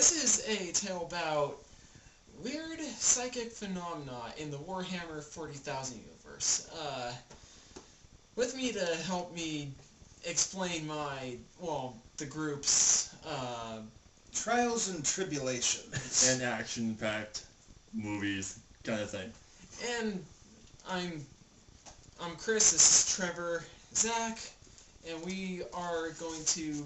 This is a tale about weird psychic phenomena in the Warhammer 40,000 universe. With me to help me explain the group's, trials and tribulations. And action-packed movies kind of thing. And I'm Chris, this is Trevor, Zack, and we are going to...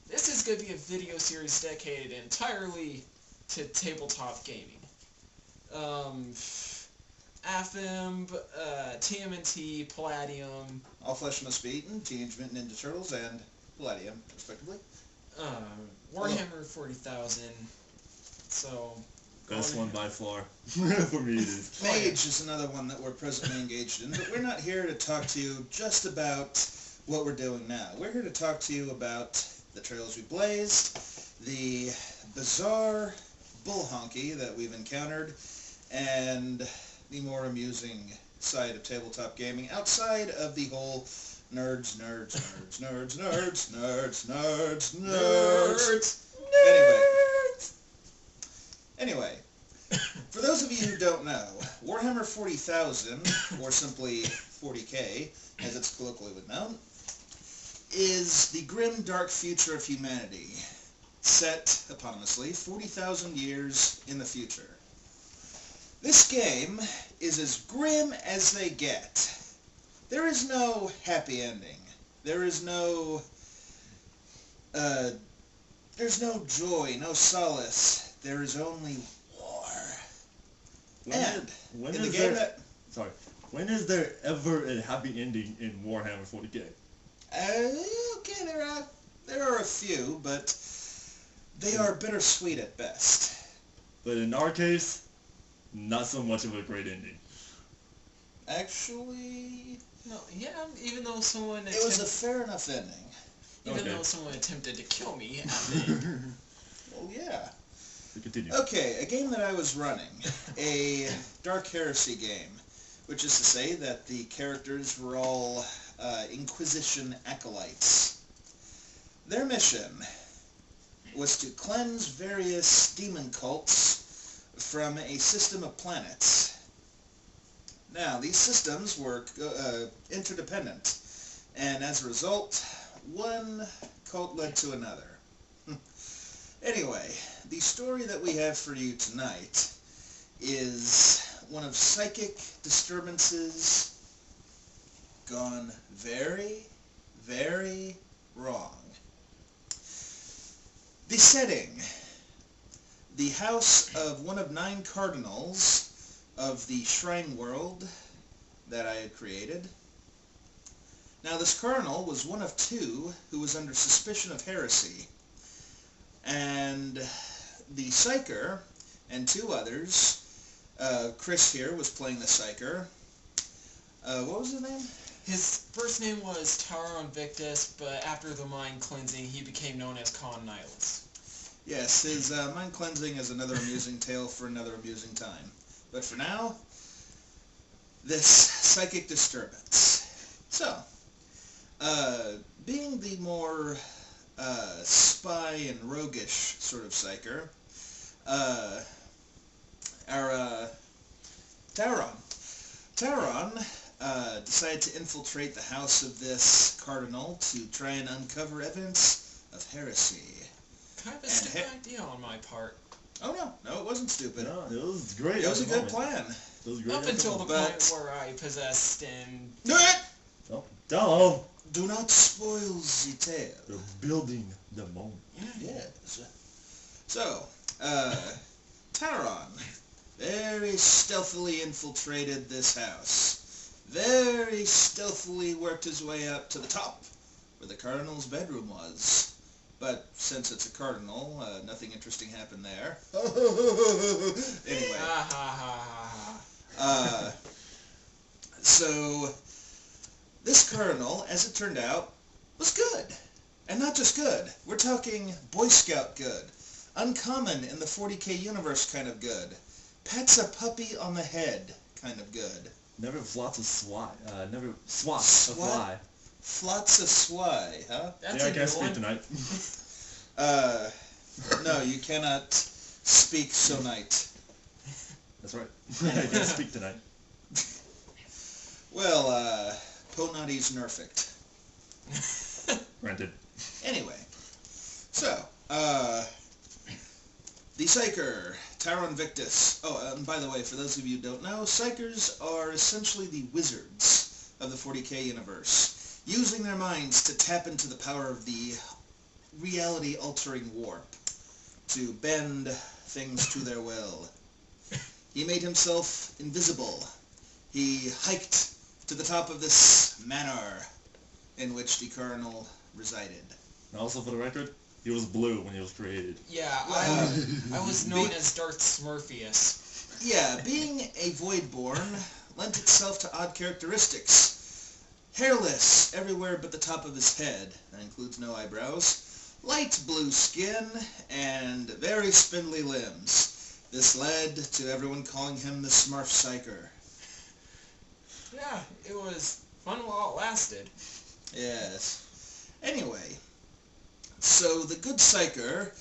This is going to be a video series dedicated entirely to tabletop gaming. AFM, TMNT, Palladium. All Flesh Must Be Eaten, Teenage Mutant Ninja Turtles, and Palladium, respectively. Warhammer 40,000. So... Best one by far. For me it is. Mage is another one that we're presently engaged in, but we're not here to talk to you just about what we're doing now. We're here to talk to you about the trails we blazed, the bizarre bull honky that we've encountered, and the more amusing side of tabletop gaming outside of the whole nerds. Anyway, for those of you who don't know, Warhammer 40,000, or simply 40K, as it's colloquially known, is the grim, dark future of humanity, set, eponymously, 40,000 years in the future. This game is as grim as they get. There is no happy ending. There is no... there's no joy, no solace. There is only war. When is there ever a happy ending in Warhammer 40K? Okay, there are a few, but they are bittersweet at best. But in our case, not so much of a great ending. Actually... No, yeah, even though someone... It was a fair enough ending. Even though someone attempted to kill me at the end. Well, yeah. Continue. Okay, a game that I was running, a Dark Heresy game, which is to say that the characters were all Inquisition acolytes. Their mission was to cleanse various demon cults from a system of planets. Now, these systems were interdependent, and as a result, one cult led to another. Anyway, the story that we have for you tonight is one of psychic disturbances gone very, very wrong. The setting: the house of one of 9 cardinals of the shrine world that I had created. Now, this cardinal was one of 2 who was under suspicion of heresy. And the Psyker and 2 others, Chris here was playing the Psyker. What was his name? His first name was TAURON VICTUS, but after the mind cleansing, he became known as Nihilus. Yes, his mind cleansing is another amusing tale for another amusing time. But for now, this psychic disturbance. So, being the more spy and roguish sort of Psyker, our TAURON decided to infiltrate the house of this cardinal to try and uncover evidence of heresy. Kind of a stupid idea on my part. Oh no, it wasn't stupid. No, it was great. It was a good plan. It was great. Up until the point where I possessed and... Oh, don't! Do not spoil the tale. They're building the moment. Yes. So, TAURON very stealthily infiltrated this house. Very stealthily worked his way up to the top, where the cardinal's bedroom was. But since it's a cardinal, nothing interesting happened there. Anyway. So, this cardinal, as it turned out, was good. And not just good. We're talking Boy Scout good. Uncommon in the 40K universe kind of good. Pets a puppy on the head kind of good. Never flots a swat. Never swats a fly. Flots a swai, huh? That's I can't speak tonight. No, you cannot speak so night. That's right. I can't speak tonight. Well, Ponati's nerfect. Granted. Anyway, so, the Psyker, TAURON VICTUS. Oh, and by the way, for those of you who don't know, Psykers are essentially the wizards of the 40k universe, using their minds to tap into the power of the reality-altering warp to bend things to their will. He made himself invisible. He hiked to the top of this manor in which the cardinal resided. And also, for the record, he was blue when he was created. Yeah, I was known as Darth Smurpheus. Yeah, being a Voidborn lent itself to odd characteristics. Hairless everywhere but the top of his head. That includes no eyebrows. Light blue skin, and very spindly limbs. This led to everyone calling him the Smurf Psyker. Yeah, it was fun while it lasted. Yes. Anyway, so the good Psyker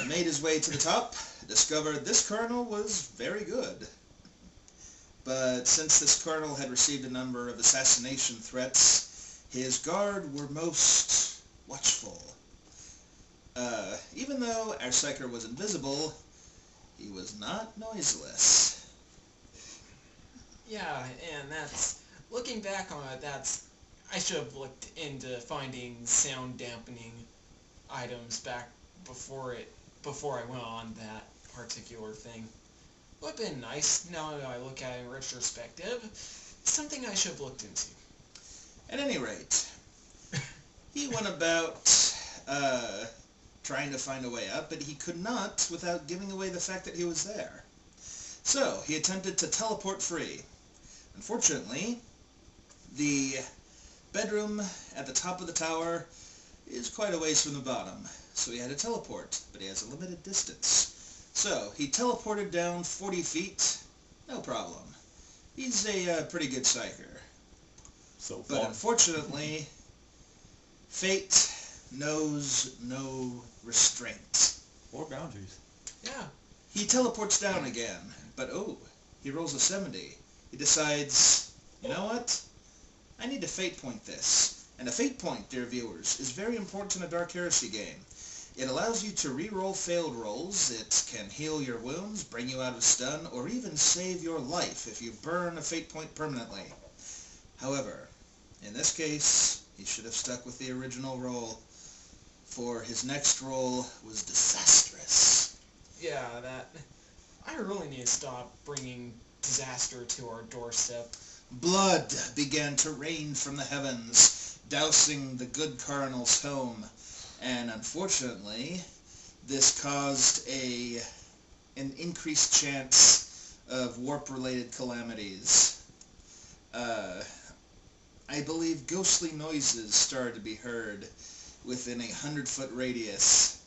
made his way to the top, discovered this cardinal was very good. But since this cardinal had received a number of assassination threats, his guard were most watchful. Even though our Psyker was invisible, he was not noiseless. Yeah, and that's, looking back on it, I should have looked into finding sound dampening items back before I went on that particular thing. Would have been nice, now that I look at it in retrospective. Something I should have looked into. At any rate, he went about trying to find a way up, but he could not without giving away the fact that he was there. So, he attempted to teleport free. Unfortunately, the bedroom at the top of the tower is quite a ways from the bottom, so he had to teleport, but he has a limited distance. So, he teleported down 40 feet, no problem. He's a pretty good Psyker. So far. But unfortunately, fate knows no restraint. Or boundaries. Yeah. He teleports down again, but he rolls a 70. He decides, you know what? I need to fate point this. And a fate point, dear viewers, is very important in a Dark Heresy game. It allows you to re-roll failed rolls, it can heal your wounds, bring you out of stun, or even save your life if you burn a fate point permanently. However, in this case, he should have stuck with the original roll, for his next roll was disastrous. Yeah, I really need to stop bringing disaster to our doorstep. Blood began to rain from the heavens, dousing the good cardinal's home, and unfortunately, this caused an increased chance of warp-related calamities. I believe ghostly noises started to be heard within 100-foot radius,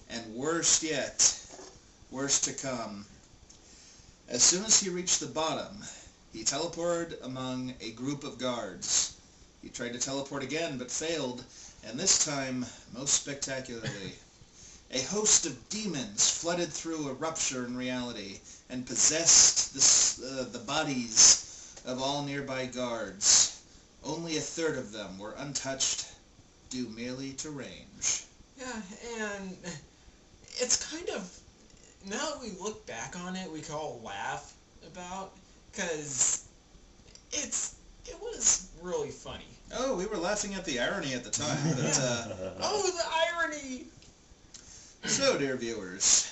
and worst yet, worst to come. As soon as he reached the bottom, he teleported among a group of guards. He tried to teleport again, but failed, and this time, most spectacularly. A host of demons flooded through a rupture in reality, and possessed the bodies of all nearby guards. Only a third of them were untouched, due merely to range. Yeah, and it's kind of, now that we look back on it, we can all laugh about, because it was really funny. Oh, we were laughing at the irony at the time, but, Oh, the irony! So, dear viewers,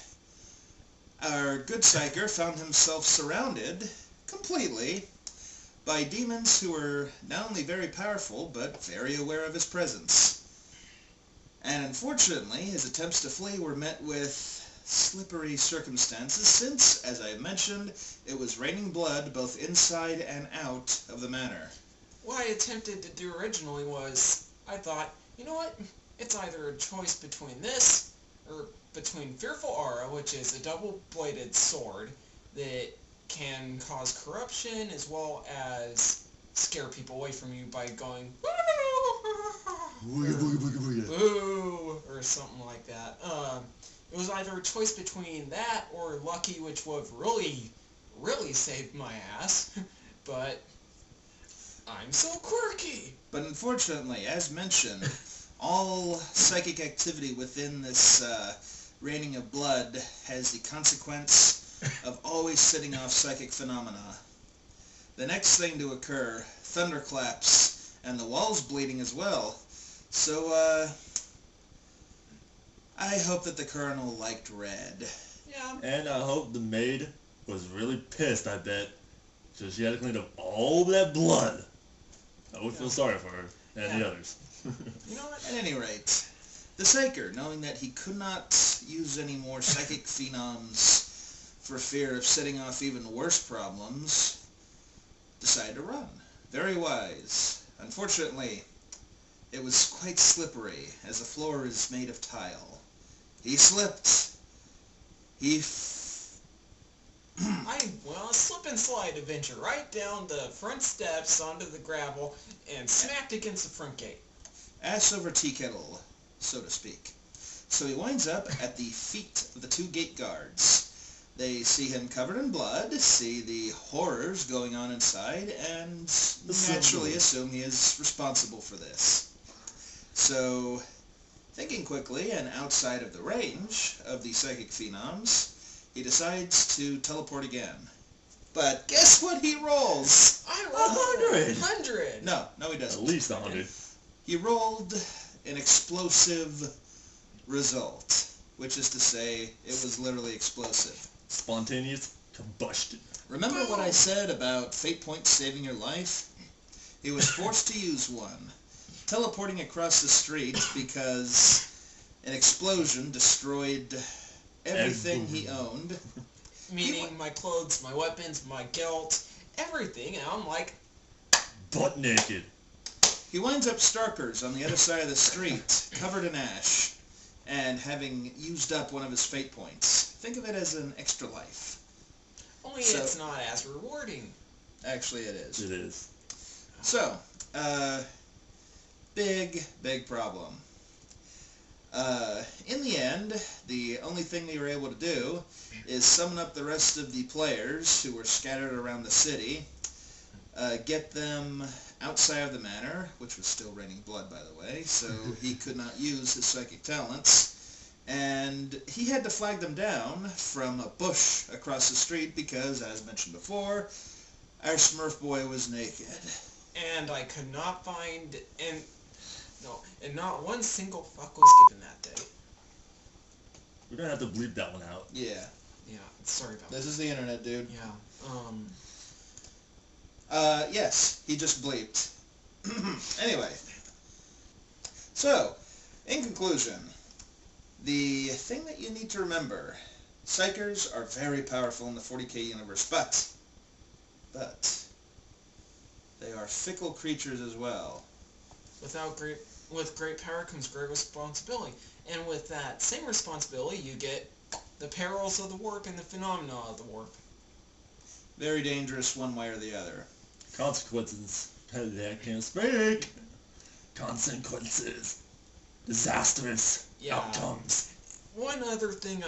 our good Psyker found himself surrounded, completely, by demons who were not only very powerful, but very aware of his presence. And unfortunately, his attempts to flee were met with slippery circumstances, since, as I mentioned, it was raining blood both inside and out of the manor. What I attempted to do originally was, I thought, you know what, it's either a choice between this, or between Fearful Aura, which is a double-bladed sword that can cause corruption as well as scare people away from you by going boo, 2 or something like that. It was either a choice between that or Lucky, which would have really saved my ass. But I'm so quirky. But unfortunately, as mentioned, all psychic activity within this raining of blood has the consequence of always setting off psychic phenomena. The next thing to occur, thunderclaps, and the walls bleeding as well. So, I hope that the Cardinal liked red. Yeah. And I hope the maid was really pissed, I bet. So she had to clean up all that blood. I would feel sorry for her and the others. You know what? At any rate, the Psyker, knowing that he could not use any more psychic phenoms for fear of setting off even worse problems, decided to run. Very wise. Unfortunately, it was quite slippery, as the floor is made of tile. He slipped. A slip and slide adventure right down the front steps onto the gravel and smacked against the front gate. Ass over tea kettle, so to speak. So he winds up at the feet of the 2 gate guards. They see him covered in blood, see the horrors going on inside, and naturally assume he is responsible for this. So, thinking quickly and outside of the range of the psychic phenoms, he decides to teleport again. But guess what he rolls? I rolled 100. 100. No, he doesn't. At least 100. He rolled an explosive result, which is to say, it was literally explosive. Spontaneous combustion. Remember what I said about fate points saving your life? He was forced to use one, teleporting across the street because an explosion destroyed everything he owned. Meaning my clothes, my weapons, my guilt, everything, and I'm like... Butt naked. He winds up Starker's on the other side of the street, covered in ash, and having used up one of his fate points. Think of it as an extra life. Only it's not as rewarding. Actually, it is. It is. So, big problem. In the end, the only thing they were able to do is summon up the rest of the players who were scattered around the city, get them outside of the manor, which was still raining blood, by the way, so he could not use his psychic talents, and he had to flag them down from a bush across the street because, as mentioned before, our Smurf boy was naked. And I could not find... And not one single fuck was given that day. We're gonna have to bleep that one out. Yeah. Yeah, sorry about that. This is the internet, dude. Yeah, yes, he just bleeped. Anyway. So, in conclusion, the thing that you need to remember, Psykers are very powerful in the 40k universe, but they are fickle creatures as well. With great power comes great responsibility. And with that same responsibility, you get the perils of the warp and the phenomena of the warp. Very dangerous one way or the other. Consequences. I can't speak. Consequences. Disastrous outcomes. One other thing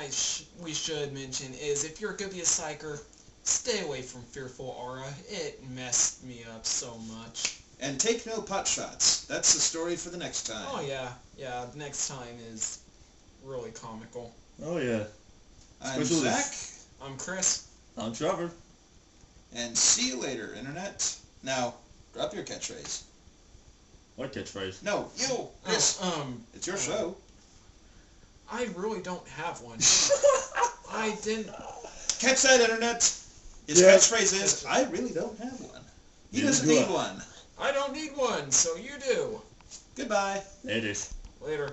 we should mention is if you're going to be a Psyker, stay away from Fearful Aura. It messed me up so much. And take no pot shots. That's the story for the next time. Oh yeah, the next time is really comical. Oh yeah. I'm Zach. I'm Chris. I'm Trevor. And see you later, Internet. Now, drop your catchphrase. What catchphrase? No, you, Chris. It's your show. I really don't have one. I didn't... Catch that, Internet. His catchphrase is, I really don't have one. He doesn't need one. I don't need one, so you do. Goodbye. It is. Later.